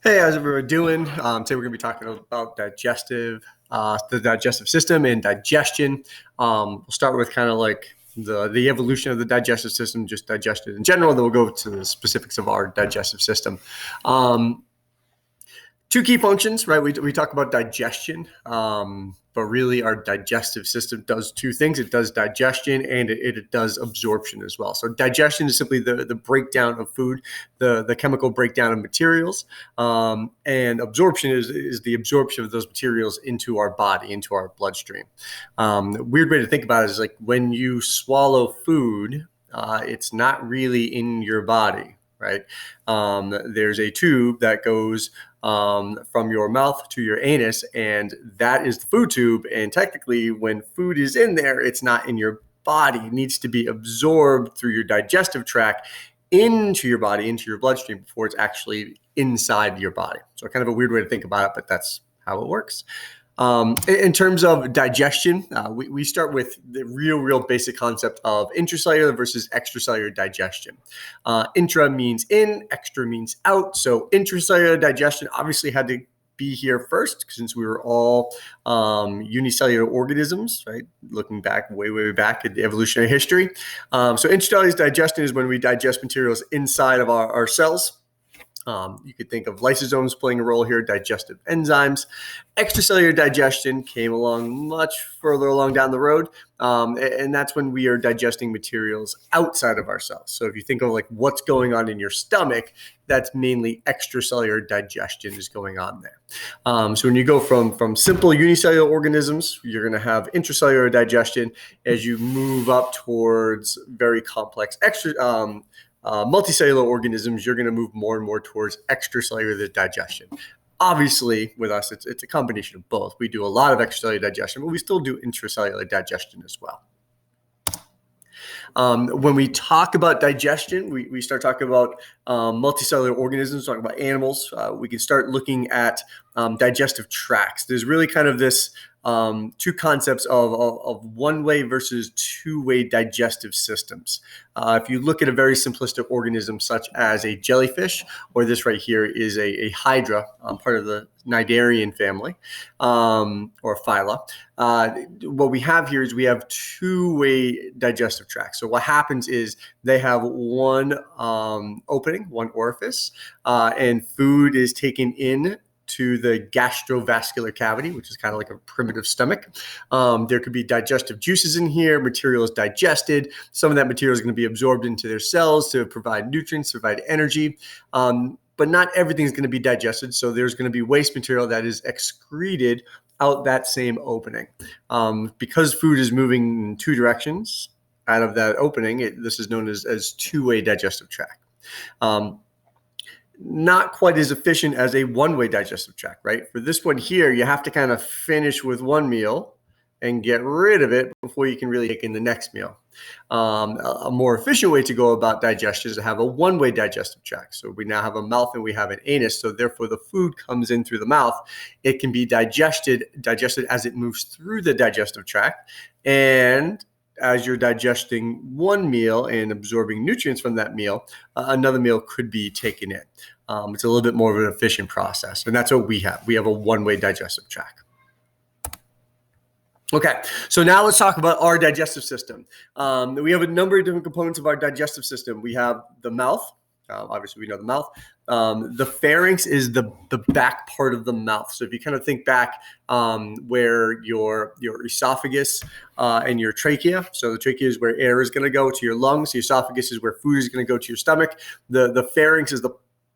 Hey, how's everyone doing? Today we're going to be talking about the digestive system and digestion. We'll start with kind of like the evolution of the digestive system, just digestion in general. Then we'll go to the specifics of our digestive system. Two key functions, right? We talk about digestion, but really our digestive system does two things. It does digestion and it does absorption as well. So digestion is simply the breakdown of food, the chemical breakdown of materials, and absorption is the absorption of those materials into our body, into our bloodstream. Weird way to think about it is like when you swallow food, it's not really in your body, right? There's a tube that goes from your mouth to your anus, and that is the food tube. And technically, when food is in there, it's not in your body. It needs to be absorbed through your digestive tract into your body, into your bloodstream before it's actually inside your body. So kind of a weird way to think about it, but that's how it works. In terms of digestion, we start with the real basic concept of intracellular versus extracellular digestion. Intra means in, extra means out. So intracellular digestion obviously had to be here first since we were all unicellular organisms, right? Looking back, way back at the evolutionary history. So intracellular digestion is when we digest materials inside of our cells. You could think of lysosomes playing a role here, digestive enzymes. Extracellular digestion came along much further along down the road, and that's when we are digesting materials outside of our cells. So if you think of like what's going on in your stomach, that's mainly extracellular digestion is going on there. So when you go from simple unicellular organisms, you're going to have intracellular digestion. As you move up towards very complex multicellular organisms, you're going to move more and more towards extracellular digestion. Obviously, with us, it's a combination of both. We do a lot of extracellular digestion, but we still do intracellular digestion as well. When we talk about digestion, we start talking about multicellular organisms, talking about animals. We can start looking at digestive tracts. There's really kind of this two concepts of one-way versus two-way digestive systems. If you look at a very simplistic organism such as a jellyfish, or this right here is a hydra, part of the Cnidarian family, or phyla, what we have here is we have two-way digestive tracts. So what happens is they have one opening, one orifice, and food is taken in to the gastrovascular cavity, which is kind of like a primitive stomach. There could be digestive juices in here. Material is digested. Some of that material is going to be absorbed into their cells to provide nutrients, provide energy. But not everything is going to be digested. So there's going to be waste material that is excreted out that same opening. Because food is moving in two directions out of that opening, this is known as two-way digestive tract. Not quite as efficient as a one-way digestive tract, right? For this one here, you have to kind of finish with one meal and get rid of it before you can really take in the next meal. A more efficient way to go about digestion is to have a one-way digestive tract. So we now have a mouth and we have an anus. So therefore, the food comes in through the mouth. It can be digested as it moves through the digestive tract. And as you're digesting one meal and absorbing nutrients from that meal, another meal could be taken in. It's a little bit more of an efficient process. And that's what we have. We have a one-way digestive tract. Okay, so now let's talk about our digestive system. We have a number of different components of our digestive system. We have the mouth. Obviously, we know the mouth. The pharynx is the back part of the mouth. So if you kind of think back where your esophagus and your trachea, so the trachea is where air is going to go to your lungs. The esophagus is where food is going to go to your stomach. The pharynx is the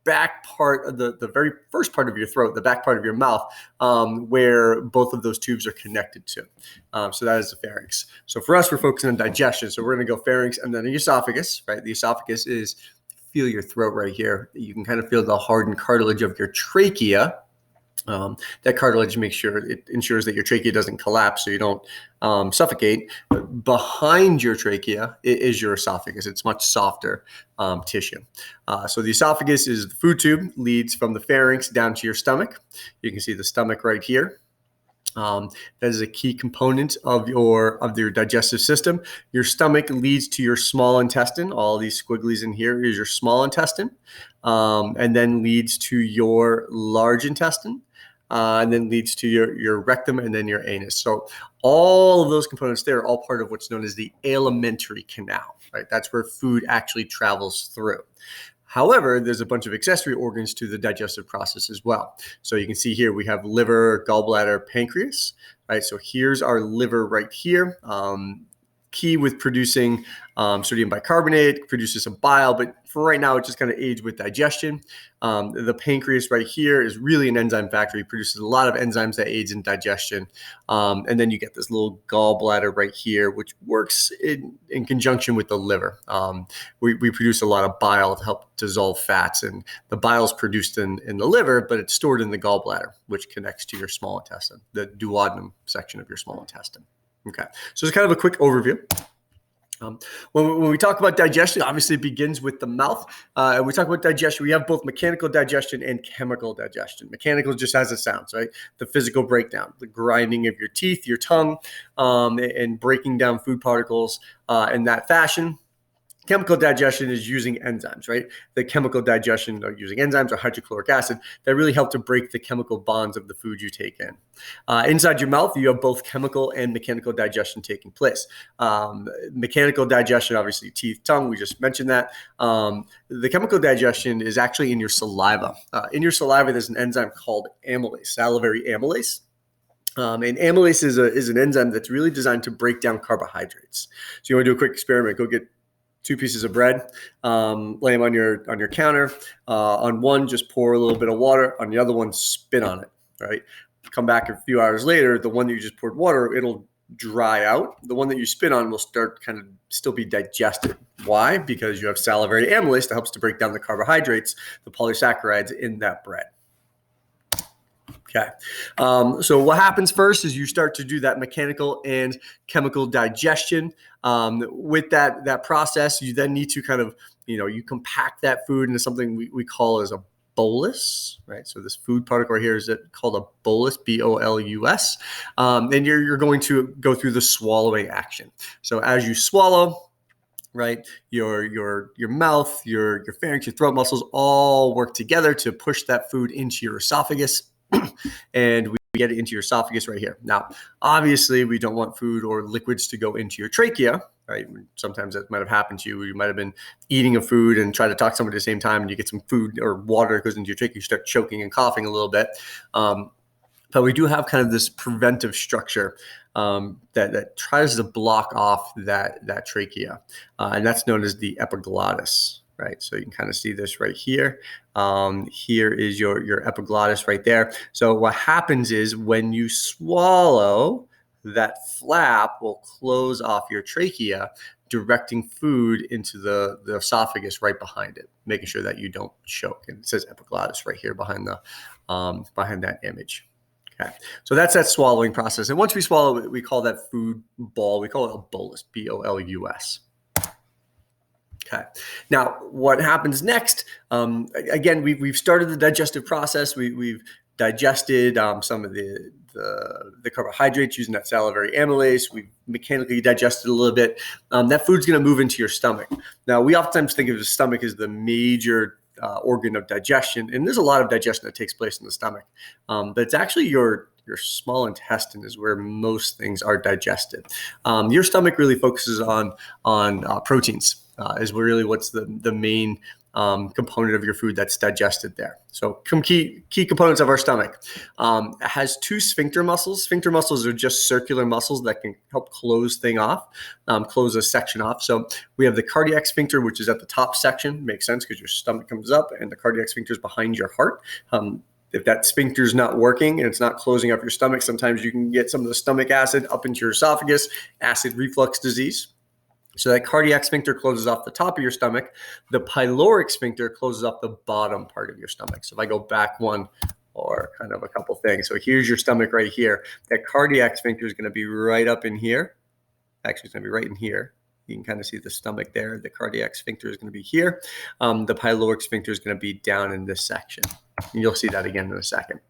back part of the very first part of your throat, the back part of your mouth, where both of those tubes are connected to. So that is the pharynx. So for us, we're focusing on digestion. So we're going to go pharynx and then the esophagus, right? The esophagus is, feel your throat right here. You can kind of feel the hardened cartilage of your trachea. That cartilage ensures that your trachea doesn't collapse so you don't suffocate. But behind your trachea is your esophagus. It's much softer tissue. So the esophagus is the food tube, leads from the pharynx down to your stomach. You can see the stomach right here. That is a key component of your digestive system. Your stomach leads to your small intestine. All these squigglies in here is your small intestine, and then leads to your large intestine, and then leads to your rectum and then your anus. So all of those components there are all part of what's known as the alimentary canal, right? That's where food actually travels through. However, there's a bunch of accessory organs to the digestive process as well. So you can see here we have liver, gallbladder, pancreas, right? So here's our liver right here. Key with producing sodium bicarbonate, produces some bile, but for right now, it just kind of aids with digestion. The pancreas right here is really an enzyme factory, produces a lot of enzymes that aids in digestion. And then you get this little gallbladder right here, which works in conjunction with the liver. We produce a lot of bile to help dissolve fats, and the bile is produced in the liver, but it's stored in the gallbladder, which connects to your small intestine, the duodenum section of your small intestine. Okay, so it's kind of a quick overview. When we talk about digestion, obviously it begins with the mouth. And we talk about digestion, we have both mechanical digestion and chemical digestion. Mechanical just as it sounds, right? The physical breakdown, the grinding of your teeth, your tongue, and breaking down food particles in that fashion. Chemical digestion is using enzymes, right? The chemical digestion of using enzymes or hydrochloric acid that really help to break the chemical bonds of the food you take in. Inside your mouth, you have both chemical and mechanical digestion taking place. Mechanical digestion, obviously teeth, tongue, we just mentioned that. The chemical digestion is actually in your saliva. In your saliva, there's an enzyme called amylase, salivary amylase. And amylase is an enzyme that's really designed to break down carbohydrates. So you want to do a quick experiment, go get 2 pieces of bread, lay them on your counter. On one, just pour a little bit of water. On the other one, spit on it, right? Come back a few hours later, the one that you just poured water, it'll dry out. The one that you spit on will start kind of still be digested. Why? Because you have salivary amylase that helps to break down the carbohydrates, the polysaccharides in that bread. Okay. So what happens first is you start to do that mechanical and chemical digestion. With that process, you then need to kind of, you compact that food into something we call as a bolus, right? So this food particle right here is called a bolus, B-O-L-U-S. And you're going to go through the swallowing action. So as you swallow, right, your mouth, your pharynx, your throat muscles all work together to push that food into your esophagus. And we get it into your esophagus right here. Now, obviously, we don't want food or liquids to go into your trachea, right? Sometimes that might have happened to you. You might have been eating a food and try to talk to somebody at the same time, and you get some food or water that goes into your trachea. You start choking and coughing a little bit. But we do have kind of this preventive structure that tries to block off that trachea, and that's known as the epiglottis. Right, so you can kind of see this right here. Here is your epiglottis right there. So what happens is when you swallow, that flap will close off your trachea, directing food into the esophagus right behind it, making sure that you don't choke. And it says epiglottis right here behind that image. Okay, so that's that swallowing process. And once we swallow, we call that food ball. We call it a bolus, B-O-L-U-S. Okay. Now, what happens next? Again, we've started the digestive process. We've digested some of the carbohydrates using that salivary amylase. We've mechanically digested a little bit. That food's going to move into your stomach. Now, we oftentimes think of the stomach as the major organ of digestion, and there's a lot of digestion that takes place in the stomach. But it's actually your small intestine is where most things are digested. Your stomach really focuses on proteins. Is really what's the main component of your food that's digested there. So some key components of our stomach. It has 2 sphincter muscles. Sphincter muscles are just circular muscles that can help close a section off. So we have the cardiac sphincter, which is at the top section. Makes sense because your stomach comes up and the cardiac sphincter is behind your heart. If that sphincter is not working and it's not closing up your stomach, sometimes you can get some of the stomach acid up into your esophagus, acid reflux disease. So that cardiac sphincter closes off the top of your stomach. The pyloric sphincter closes off the bottom part of your stomach. So if I go back one or kind of a couple things. So here's your stomach right here. That cardiac sphincter is going to be right up in here. Actually, it's going to be right in here. You can kind of see the stomach there. The cardiac sphincter is going to be here. The pyloric sphincter is going to be down in this section. And you'll see that again in a second.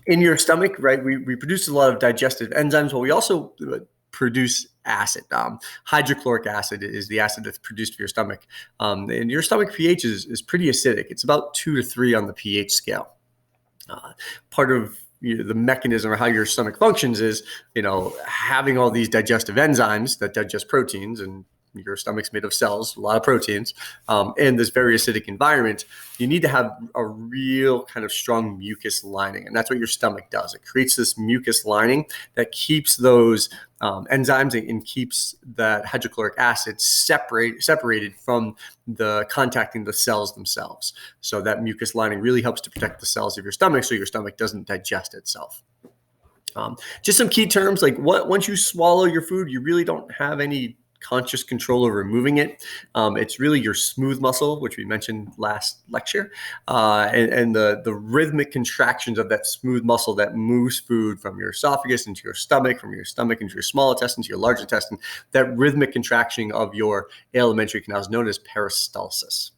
in your stomach, right, we produce a lot of digestive enzymes, but we also produce acid. Hydrochloric acid is the acid that's produced for your stomach. And your stomach pH is pretty acidic. It's about 2 to 3 on the pH scale. Part of the mechanism or how your stomach functions is, having all these digestive enzymes that digest proteins, and your stomach's made of cells, a lot of proteins, in this very acidic environment. You need to have a real kind of strong mucus lining, and that's what your stomach does. It creates this mucus lining that keeps those enzymes and keeps that hydrochloric acid separated from contacting the cells themselves. So that mucus lining really helps to protect the cells of your stomach, so your stomach doesn't digest itself. Just some key terms, like once you swallow your food, you really don't have any conscious control over moving it. It's really your smooth muscle, which we mentioned last lecture, and the rhythmic contractions of that smooth muscle that moves food from your esophagus into your stomach, from your stomach into your small intestine to your large intestine. That rhythmic contraction of your alimentary canal is known as peristalsis.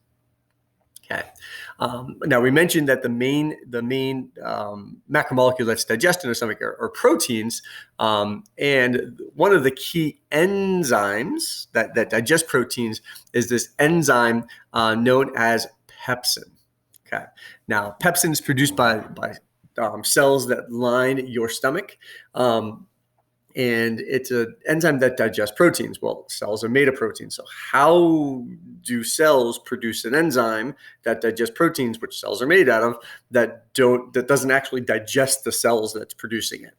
Okay. Now we mentioned that the main macromolecule that's digested in the stomach are proteins, and one of the key enzymes that digest proteins is this enzyme known as pepsin. Okay. Now pepsin is produced by cells that line your stomach. And it's an enzyme that digests proteins. Well, cells are made of proteins. So how do cells produce an enzyme that digests proteins, which cells are made out of, that doesn't actually digest the cells that's producing it?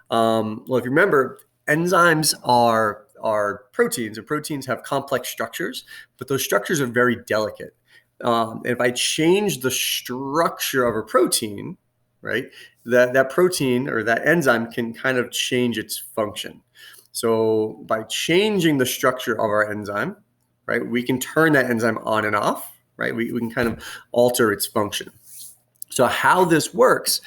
Well, if you remember, enzymes are proteins, and proteins have complex structures, but those structures are very delicate. And if I change the structure of a protein, right, that protein or that enzyme can kind of change its function. So by changing the structure of our enzyme, right, we can turn that enzyme on and off, right? We can kind of alter its function. So how this works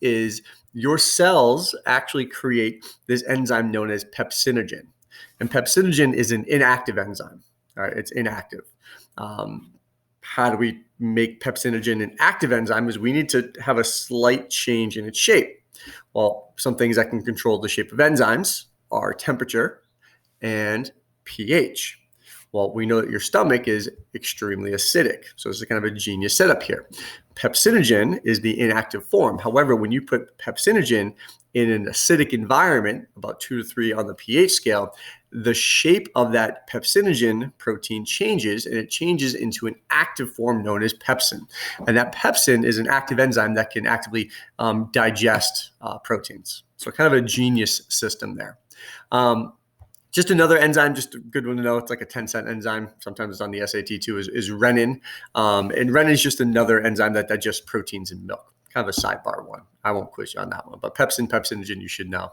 is your cells actually create this enzyme known as pepsinogen. And pepsinogen is an inactive enzyme. All right, it's inactive. How do we make pepsinogen an active enzyme? Is we need to have a slight change in its shape. Well, some things that can control the shape of enzymes are temperature and pH. Well, we know that your stomach is extremely acidic. So this is kind of a genius setup here. Pepsinogen is the inactive form. However, when you put pepsinogen in an acidic environment, about 2 to 3 on the pH scale, the shape of that pepsinogen protein changes, and it changes into an active form known as pepsin. And that pepsin is an active enzyme that can actively digest proteins. So kind of a genius system there. Just another enzyme, just a good one to know. It's like a 10-cent enzyme. Sometimes it's on the SAT too, is renin. And renin is just another enzyme that digests proteins in milk. Kind of a sidebar one. I won't quiz you on that one, but pepsinogen, you should know.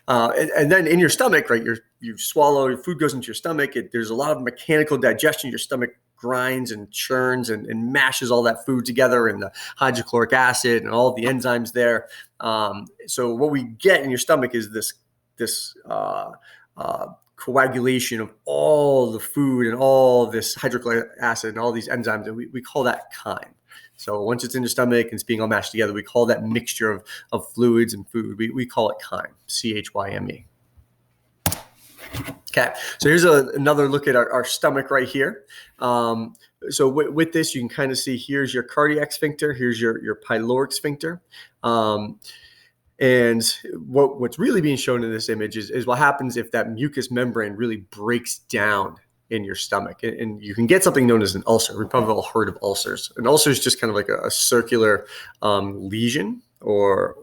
And then in your stomach, right, you swallow, your food goes into your stomach. There's a lot of mechanical digestion. Your stomach grinds and churns and mashes all that food together, and the hydrochloric acid and all the enzymes there. So what we get in your stomach is this coagulation of all the food and all this hydrochloric acid and all these enzymes, and we call that chyme. So once it's in your stomach and it's being all mashed together, we call that mixture of fluids and food, we call it chyme, CHYME. Okay, so here's another look at our stomach right here. So with this, you can kind of see here's your cardiac sphincter, here's your pyloric sphincter. And what's really being shown in this image is what happens if that mucous membrane really breaks down in your stomach. And you can get something known as an ulcer. We've probably all heard of ulcers. An ulcer is just kind of like a circular lesion or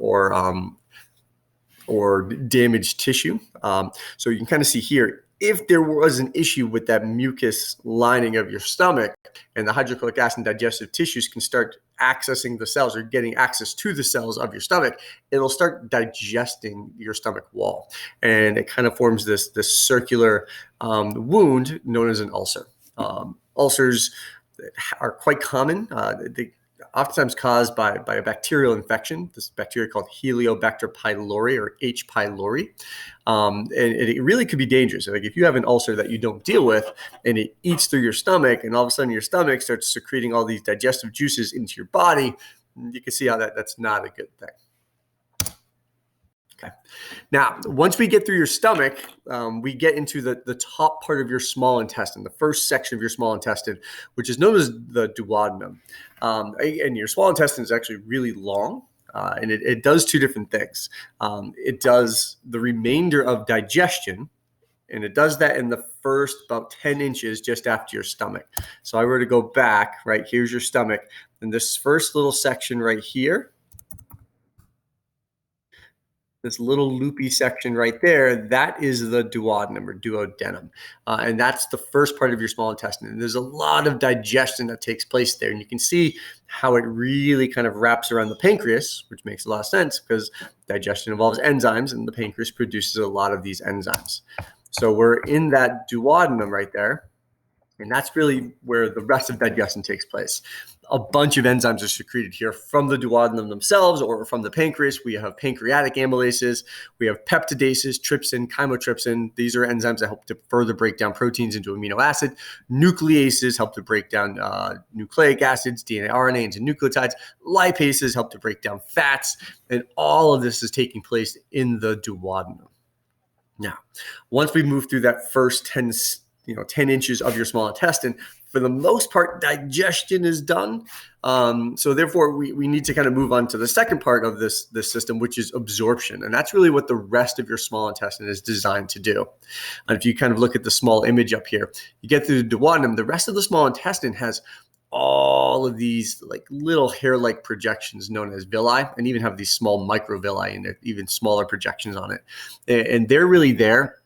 damaged tissue. So you can kind of see here, if there was an issue with that mucus lining of your stomach and the hydrochloric acid and digestive tissues can start accessing the cells or getting access to the cells of your stomach, it'll start digesting your stomach wall. And it kind of forms this circular wound known as an ulcer. Ulcers are quite common. They oftentimes caused by a bacterial infection, this bacteria called Helicobacter pylori or H. pylori. And it really could be dangerous. Like if you have an ulcer that you don't deal with and it eats through your stomach, and all of a sudden your stomach starts secreting all these digestive juices into your body, you can see how that's not a good thing. Okay. Now, once we get through your stomach, we get into the top part of your small intestine, the first section of your small intestine, which is known as the duodenum. And your small intestine is actually really long, and it does two different things. It does the remainder of digestion, and it does that in the first about 10 inches just after your stomach. So I were to go back, right, here's your stomach, and this first little section right here, this little loopy section right there, that is the duodenum or duodenum. And that's the first part of your small intestine. And there's a lot of digestion that takes place there. And you can see how it really kind of wraps around the pancreas, which makes a lot of sense because digestion involves enzymes and the pancreas produces a lot of these enzymes. So we're in that duodenum right there. And that's really where the rest of digestion takes place. A bunch of enzymes are secreted here from the duodenum themselves or from the pancreas. We have pancreatic amylases, we have peptidases, trypsin, chymotrypsin. These are enzymes that help to further break down proteins into amino acid. Nucleases help to break down nucleic acids, DNA, RNA into nucleotides. Lipases help to break down fats. And all of this is taking place in the duodenum. Now, once we move through that first 10 inches of your small intestine, for the most part, digestion is done. So therefore, we need to kind of move on to the second part of this system, which is absorption. And that's really what the rest of your small intestine is designed to do. And if you kind of look at the small image up here, you get through the duodenum, the rest of the small intestine has all of these like little hair-like projections known as villi, and even have these small microvilli and even smaller projections on it. And they're really there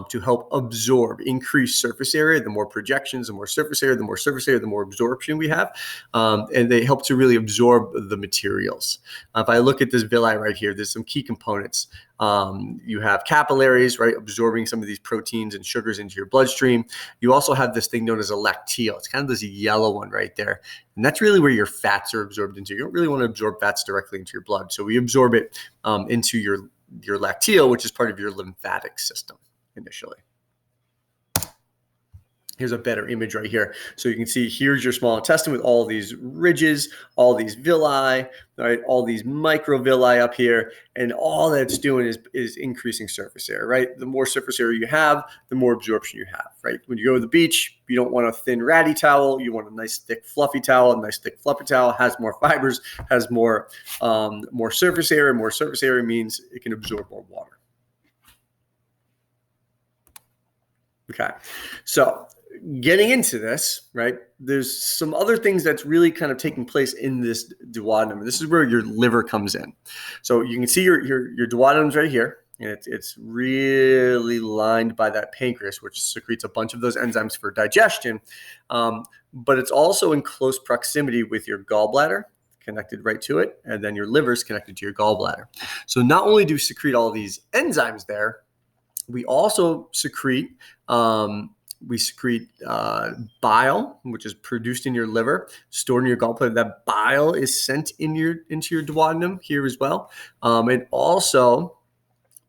to help absorb, increase surface area. The more projections, the more surface area, the more surface area, the more absorption we have. And they help to really absorb the materials. If I look at this villi right here, there's some key components. You have capillaries, right, absorbing some of these proteins and sugars into your bloodstream. You also have this thing known as a lacteal. It's kind of this yellow one right there. And that's really where your fats are absorbed into. You don't really want to absorb fats directly into your blood. So we absorb it into your lacteal, which is part of your lymphatic system initially. Here's a better image right here. So you can see here's your small intestine with all these ridges, all these villi, right? All these microvilli up here. And all that's doing is increasing surface area, right? The more surface area you have, the more absorption you have, right? When you go to the beach, you don't want a thin ratty towel. You want a nice thick fluffy towel. A nice thick fluffy towel has more fibers, has more surface area. More surface area means it can absorb more water. Okay, so getting into this, right, there's some other things that's really kind of taking place in this duodenum. This is where your liver comes in. So you can see your duodenum's right here, and it's really lined by that pancreas, which secretes a bunch of those enzymes for digestion. But it's also in close proximity with your gallbladder, connected right to it, and then your liver's connected to your gallbladder. So not only do we secrete all these enzymes there, we also secrete bile, which is produced in your liver, stored in your gallbladder. That bile is sent into your duodenum here as well. And also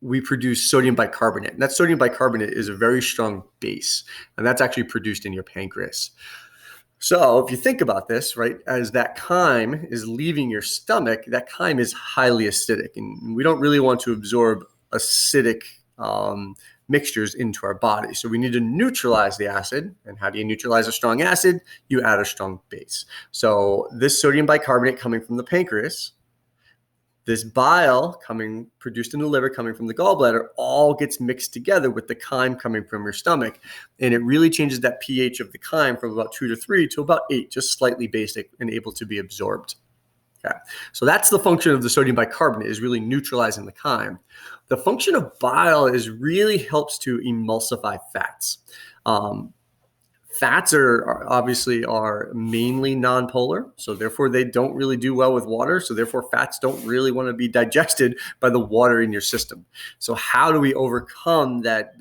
we produce sodium bicarbonate. And that sodium bicarbonate is a very strong base. And that's actually produced in your pancreas. So if you think about this, right, as that chyme is leaving your stomach, that chyme is highly acidic. And we don't really want to absorb acidic mixtures into our body. So we need to neutralize the acid. And how do you neutralize a strong acid? You add a strong base. So this sodium bicarbonate coming from the pancreas, this bile produced in the liver coming from the gallbladder, all gets mixed together with the chyme coming from your stomach. And it really changes that pH of the chyme from about 2 to 3 to about 8, just slightly basic and able to be absorbed. Okay. So that's the function of the sodium bicarbonate, is really neutralizing the chyme. The function of bile is really helps to emulsify fats. Fats are obviously mainly nonpolar, so therefore they don't really do well with water. So therefore fats don't really want to be digested by the water in your system. So how do we overcome that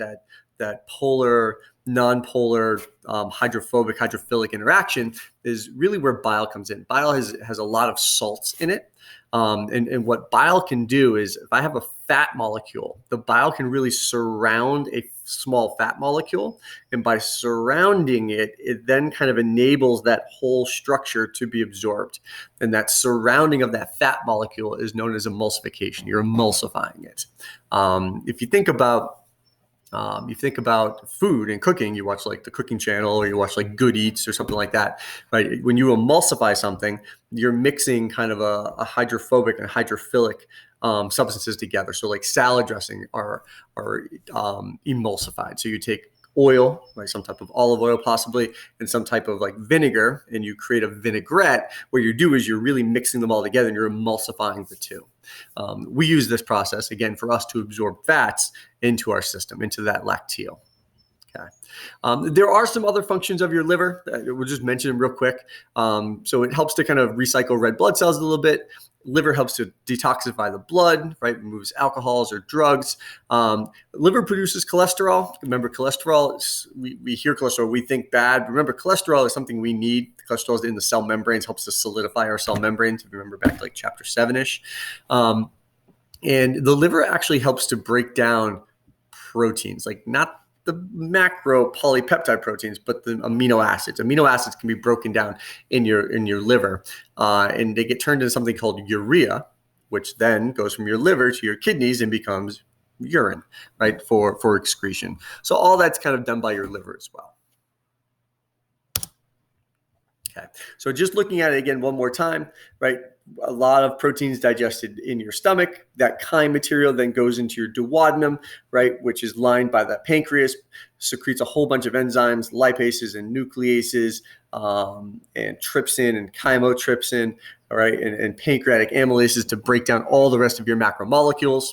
polar, nonpolar, hydrophilic interaction is really where bile comes in. Bile has a lot of salts in it. And what bile can do is, if I have a fat molecule, the bile can really surround a small fat molecule. And by surrounding it, it then kind of enables that whole structure to be absorbed. And that surrounding of that fat molecule is known as emulsification. You're emulsifying it. If you think about food and cooking, you watch like the cooking channel or you watch like Good Eats or something like that, right? When you emulsify something, you're mixing kind of a hydrophobic and hydrophilic substances together. So like salad dressing are emulsified. So you take oil, like some type of olive oil possibly, and some type of like vinegar, and you create a vinaigrette. What you do is you're really mixing them all together and you're emulsifying the two. We use this process, again, for us to absorb fats into our system, into that lacteal. Okay. There are some other functions of your liver. We'll just mention them real quick. So it helps to kind of recycle red blood cells a little bit. Liver helps to detoxify the blood, right? Removes alcohols or drugs. Liver produces cholesterol. Remember, cholesterol, we hear cholesterol, we think bad. Remember, cholesterol is something we need. Cholesterol is in the cell membranes, helps to solidify our cell membranes. If you remember back to like chapter 7-ish. And the liver actually helps to break down proteins, like not the macro polypeptide proteins, but the amino acids. Amino acids can be broken down in your liver, and they get turned into something called urea, which then goes from your liver to your kidneys and becomes urine, right, for excretion. So all that's kind of done by your liver as well. Okay, so just looking at it again one more time, right? A lot of proteins digested in your stomach. That chyme material then goes into your duodenum, right, which is lined by the pancreas, secretes a whole bunch of enzymes, lipases and nucleases, and trypsin and chymotrypsin, all right, and pancreatic amylases to break down all the rest of your macromolecules.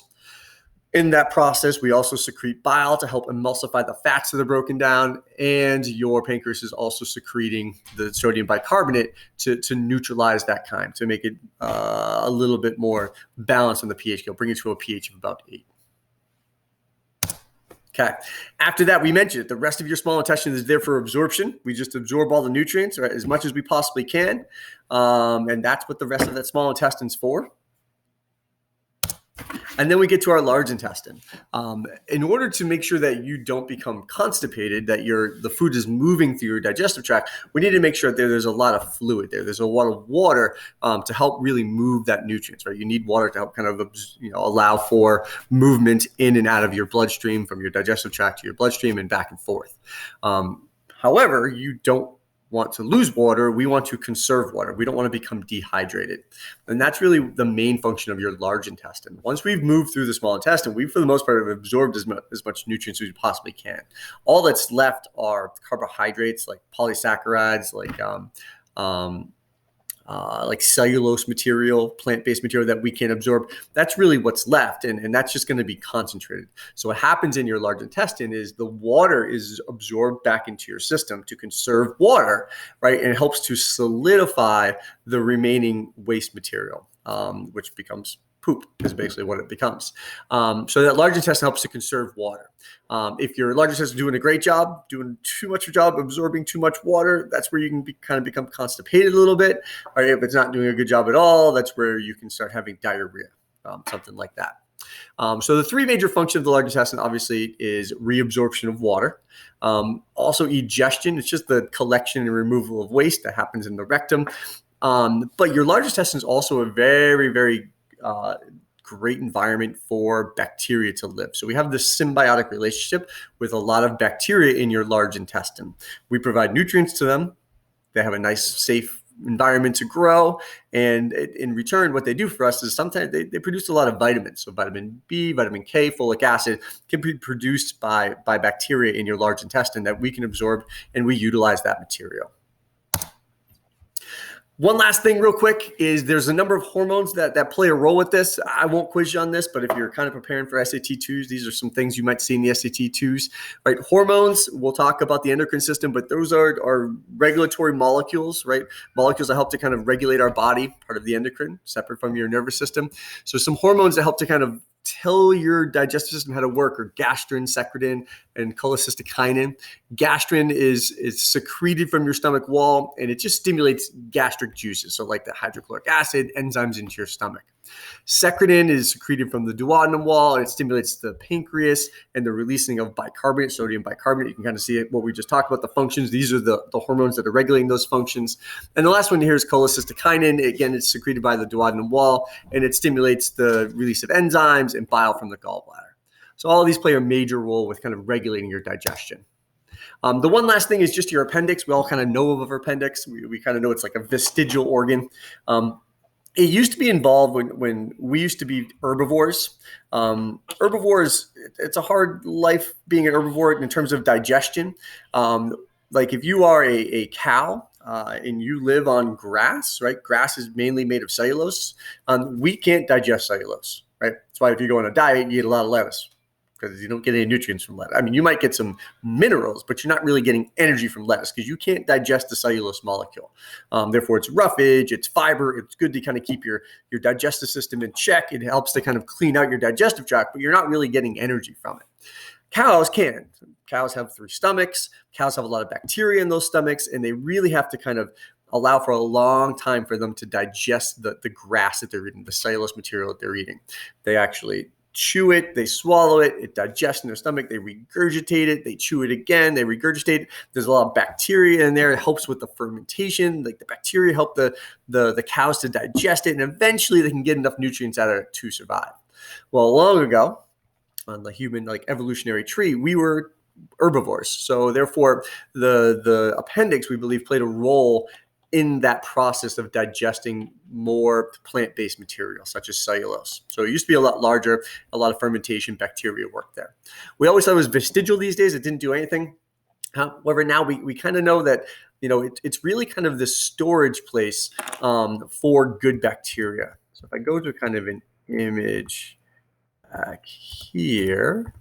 In that process, we also secrete bile to help emulsify the fats that are broken down, and your pancreas is also secreting the sodium bicarbonate to neutralize that chyme, to make it a little bit more balanced on the pH scale, bring it to a pH of about 8. Okay. After that, we mentioned it. The rest of your small intestine is there for absorption. We just absorb all the nutrients, right, as much as we possibly can, and that's what the rest of that small intestine's for. And then we get to our large intestine. In order to make sure that you don't become constipated, that the food is moving through your digestive tract, we need to make sure that there's a lot of fluid there. There's a lot of water to help really move that nutrients, right? You need water to help kind of allow for movement in and out of your bloodstream, from your digestive tract to your bloodstream and back and forth. However, you don't want to lose water. We want to conserve water. We don't want to become dehydrated. And that's really the main function of your large intestine. Once we've moved through the small intestine, we, for the most part, have absorbed as much nutrients as we possibly can. All that's left are carbohydrates, like polysaccharides, like cellulose material, plant-based material that we can absorb. That's really what's left, and that's just going to be concentrated. So what happens in your large intestine is the water is absorbed back into your system to conserve water, right? And it helps to solidify the remaining waste material, which becomes poop, is basically what it becomes. So that large intestine helps to conserve water. If your large intestine is doing a great job, doing too much of a job absorbing too much water, that's where you can kind of become constipated a little bit. Or if it's not doing a good job at all, that's where you can start having diarrhea, something like that. So the three major functions of the large intestine, obviously, is reabsorption of water. Also egestion, it's just the collection and removal of waste that happens in the rectum. But your large intestine is also a very, very great environment for bacteria to live. So we have this symbiotic relationship with a lot of bacteria in your large intestine. We provide nutrients to them. They have a nice, safe environment to grow. And in return, what they do for us is sometimes they produce a lot of vitamins. So vitamin B, vitamin K, folic acid can be produced by bacteria in your large intestine that we can absorb, and we utilize that material. One last thing real quick is there's a number of hormones that play a role with this. I won't quiz you on this, but if you're kind of preparing for SAT 2s, these are some things you might see in the SAT 2s, right? Hormones, we'll talk about the endocrine system, but those are regulatory molecules, right? Molecules that help to kind of regulate our body, part of the endocrine, separate from your nervous system. So some hormones that help to kind of tell your digestive system how to work are gastrin, secretin, and cholecystokinin. Gastrin is secreted from your stomach wall, and it just stimulates gastric juices, so like the hydrochloric acid, enzymes into your stomach. Secretin is secreted from the duodenum wall, and it stimulates the pancreas and the releasing of bicarbonate, sodium bicarbonate. You can kind of see it, what we just talked about, the functions. These are the hormones that are regulating those functions. And the last one here is cholecystokinin. Again, it's secreted by the duodenum wall, and it stimulates the release of enzymes and bile from the gallbladder. So all of these play a major role with kind of regulating your digestion. The one last thing is just your appendix. We all kind of know of our appendix. We kind of know it's like a vestigial organ. It used to be involved when we used to be herbivores. Herbivores, it's a hard life being an herbivore in terms of digestion. Like if you are a cow and you live on grass, right? Grass is mainly made of cellulose. We can't digest cellulose, right? That's why if you go on a diet, you eat a lot of lettuce, because you don't get any nutrients from lettuce. I mean, you might get some minerals, but you're not really getting energy from lettuce because you can't digest the cellulose molecule. Therefore, it's roughage, it's fiber. It's good to kind of keep your digestive system in check. It helps to kind of clean out your digestive tract, but you're not really getting energy from it. Cows can. Cows have 3 stomachs. Cows have a lot of bacteria in those stomachs, and they really have to kind of allow for a long time for them to digest the grass that they're eating, the cellulose material that they're eating. They actually chew it, they swallow it, it digests in their stomach, they regurgitate it, they chew it again, they regurgitate it. There's a lot of bacteria in there. It helps with the fermentation. Like the bacteria help the cows to digest it, and eventually they can get enough nutrients out of it to survive. Well, long ago, on the human evolutionary tree, we were herbivores. So therefore, the appendix, we believe, played a role in that process of digesting more plant-based material, such as cellulose. So it used to be a lot larger, a lot of fermentation, bacteria work there. We always thought it was vestigial these days. It didn't do anything. However, now we kind of know that, it's really kind of the storage place for good bacteria. So if I go to kind of an image back here,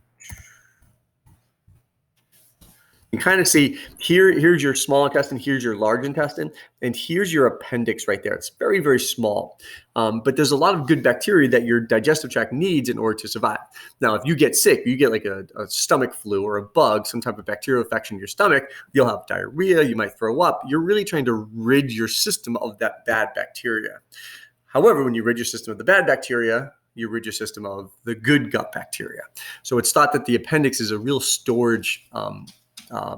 you kind of see here's your small intestine, here's your large intestine, and here's your appendix right there. It's very, very small, but there's a lot of good bacteria that your digestive tract needs in order to survive. Now, if you get sick, you get like a stomach flu or a bug, some type of bacterial infection in your stomach, you'll have diarrhea, you might throw up. You're really trying to rid your system of that bad bacteria. However, when you rid your system of the bad bacteria, you rid your system of the good gut bacteria. So it's thought that the appendix is a real storage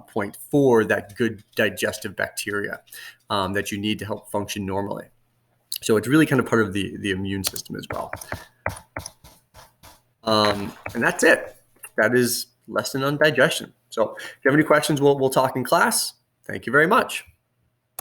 point for that good digestive bacteria that you need to help function normally. So it's really kind of part of the immune system as well. And that's it. That is lesson on digestion. So if you have any questions, we'll talk in class. Thank you very much.